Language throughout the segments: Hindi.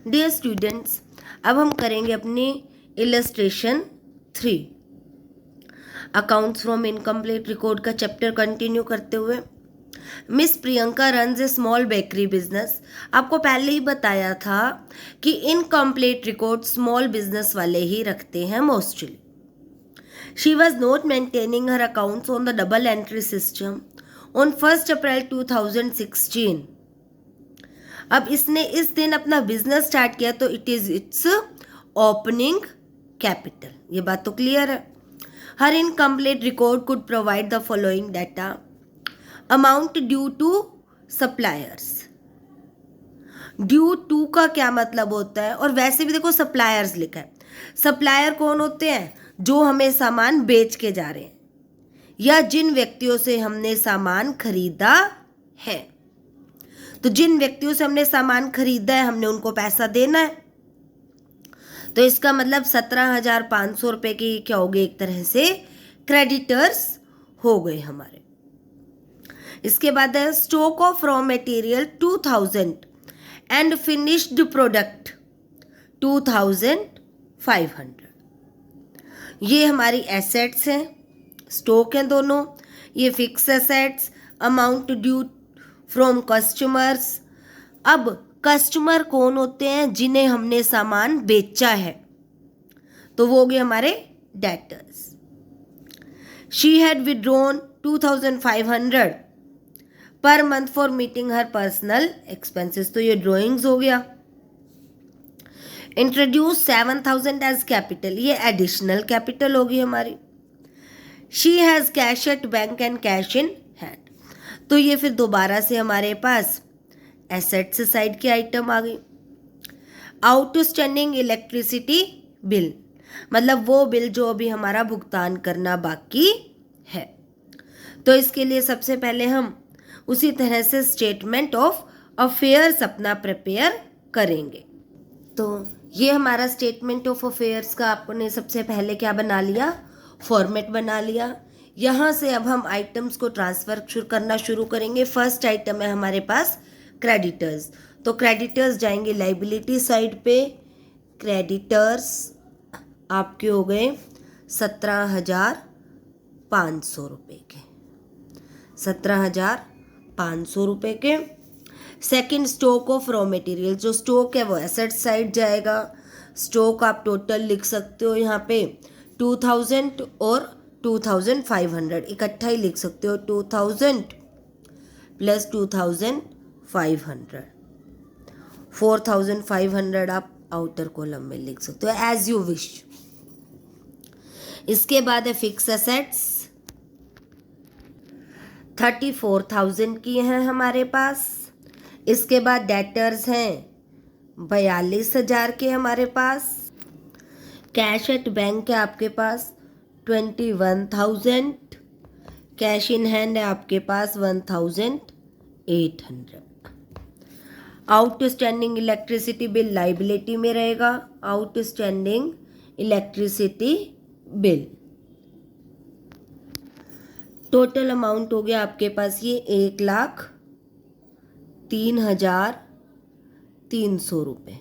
डियर स्टूडेंट्स, अब हम करेंगे अपनी illustration 3 accounts from incomplete record का चैप्टर कंटिन्यू करते हुए। मिस प्रियंका रन्स ए स्मॉल बेकरी बिजनेस। आपको पहले ही बताया था कि इनकम्प्लीट रिकॉर्ड स्मॉल बिजनेस वाले ही रखते हैं mostly. She was not maintaining her accounts on the double entry system on 1 अप्रैल 2016। अब इसने इस दिन अपना बिजनेस स्टार्ट किया तो इट्स ओपनिंग कैपिटल। ये बात तो क्लियर है। हर incomplete record could provide the following data: amount due to suppliers. Due to का क्या मतलब होता है? और वैसे भी देखो सप्लायर्स लिखा है। सप्लायर कौन होते हैं? जो हमें सामान बेच के जा रहे हैं या जिन व्यक्तियों से हमने सामान खरीदा है। तो जिन व्यक्तियों से हमने सामान खरीदा है हमने उनको पैसा देना है। तो इसका मतलब 17,500 रुपये की क्या हो गए? एक तरह से क्रेडिटर्स हो गए हमारे। इसके बाद है stock of raw material 2000 and finished product 2500। ये हमारी एसेट्स हैं, स्टॉक हैं दोनों। ये fix assets, amount due from customers. अब कस्टमर कौन होते हैं? जिन्हें हमने सामान बेचा है, तो वो हो गए हमारे debtors. She had withdrawn 2500 per month for meeting her personal expenses. तो ये ड्रॉइंग्स हो गया। इंट्रोड्यूस 7000 एज कैपिटल, ये एडिशनल कैपिटल होगी हमारी। She has cash at bank and cash in hand, तो ये फिर दोबारा से हमारे पास एसेट्स साइड की आइटम आ गई। आउटस्टैंडिंग इलेक्ट्रिसिटी बिल, मतलब वो बिल जो अभी हमारा भुगतान करना बाकी है। तो इसके लिए सबसे पहले हम उसी तरह से स्टेटमेंट ऑफ अफेयर्स अपना प्रिपेयर करेंगे। तो ये हमारा स्टेटमेंट ऑफ अफेयर्स का आपने सबसे पहले क्या बना लिया? फॉर्मेट बना लिया। यहाँ से अब हम आइटम्स को ट्रांसफ़र करना शुरू करेंगे। फर्स्ट आइटम है हमारे पास क्रेडिटर्स। तो क्रेडिटर्स जाएंगे लाइबिलिटी साइड पे। क्रेडिटर्स आपके हो गए 17,500 रुपये के। 17,500 रुपये के। Second stock of raw material, जो स्टॉक है वो एसेट साइड जाएगा। स्टॉक आप टोटल लिख सकते हो यहाँ पे 2000 और 2500 इकट्ठा ही लिख सकते हो। 2000 प्लस 2500, 4500 आप आउटर कॉलम में लिख सकते हो एज यू विश। इसके बाद है फिक्स एसेट्स 34,000 की हैं हमारे पास। इसके बाद डेटर्स हैं 42,000 के हमारे पास। कैश एट बैंक है आपके पास 21,000। कैश इन हैंड है आपके पास 1,800। आउटस्टैंडिंग इलेक्ट्रिसिटी बिल लाइबिलिटी में रहेगा। Outstanding electricity bill total amount हो गया आपके पास ये 1,03,300 रुपये।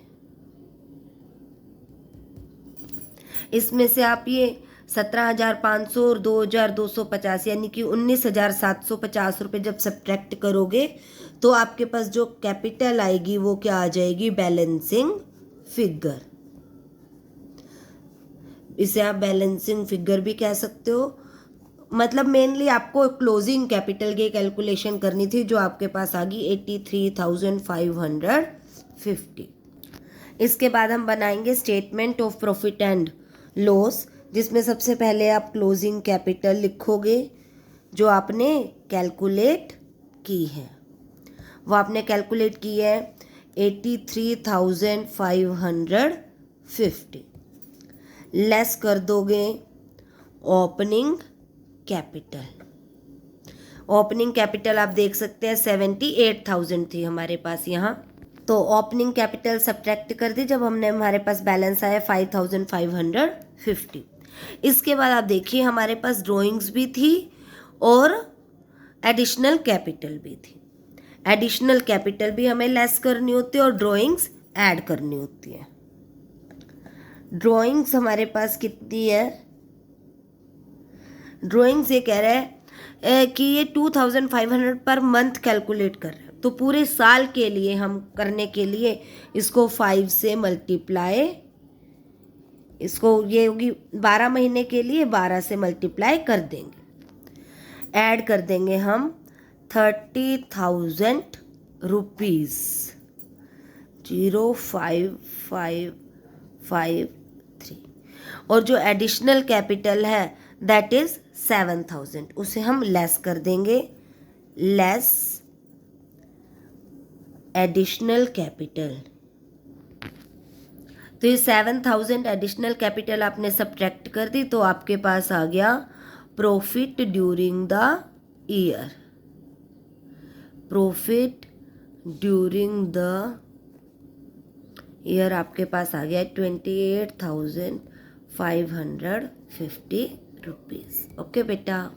इसमें से आप ये 17,500 और 2,250 यानी कि 19,750 रुपये जब सब्ट्रैक्ट करोगे तो आपके पास जो कैपिटल आएगी वो क्या आ जाएगी? Balancing figure. इसे आप बैलेंसिंग फिगर भी कह सकते हो। मतलब मेनली आपको क्लोजिंग कैपिटल की कैलकुलेशन करनी थी जो आपके पास आ गई 83,550। इसके बाद हम बनाएंगे statement of profit and loss, जिसमें सबसे पहले आप क्लोजिंग कैपिटल लिखोगे जो आपने कैलकुलेट की है। वो आपने कैलकुलेट की है 83,550। लेस कर दोगे ओपनिंग कैपिटल। ओपनिंग कैपिटल आप देख सकते हैं 78,000 थी हमारे पास यहाँ। तो ओपनिंग कैपिटल सब्ट्रैक्ट कर दी जब हमने हमारे पास बैलेंस आया 5,550। इसके बाद आप देखिए हमारे पास ड्राइंग्स भी थी और एडिशनल कैपिटल भी थी। एडिशनल कैपिटल भी हमें लेस करनी होती है और ड्राइंग्स ऐड करनी होती है। ड्राइंग्स हमारे पास कितनी है, ड्राइंग्स ये कह रहा है कि ये 2500 पर मंथ कैलकुलेट कर रहे हैं, तो पूरे साल के लिए हम करने के लिए इसको 5 से मल्टीप्लाई, इसको ये होगी 12 महीने के लिए 12 से मल्टीप्लाई कर देंगे, ऐड कर देंगे हम 30,000 रुपीज़, 05553, और जो एडिशनल कैपिटल है दैट इज 7,000, उसे हम लेस कर देंगे, लेस एडिशनल कैपिटल। तो ये 7,000 एडिशनल कैपिटल आपने सब्ट्रैक्ट कर दी, तो आपके पास आ गया profit during the year, profit during the year आपके पास आ गया 28,550 रुपीज़। ओके बेटा।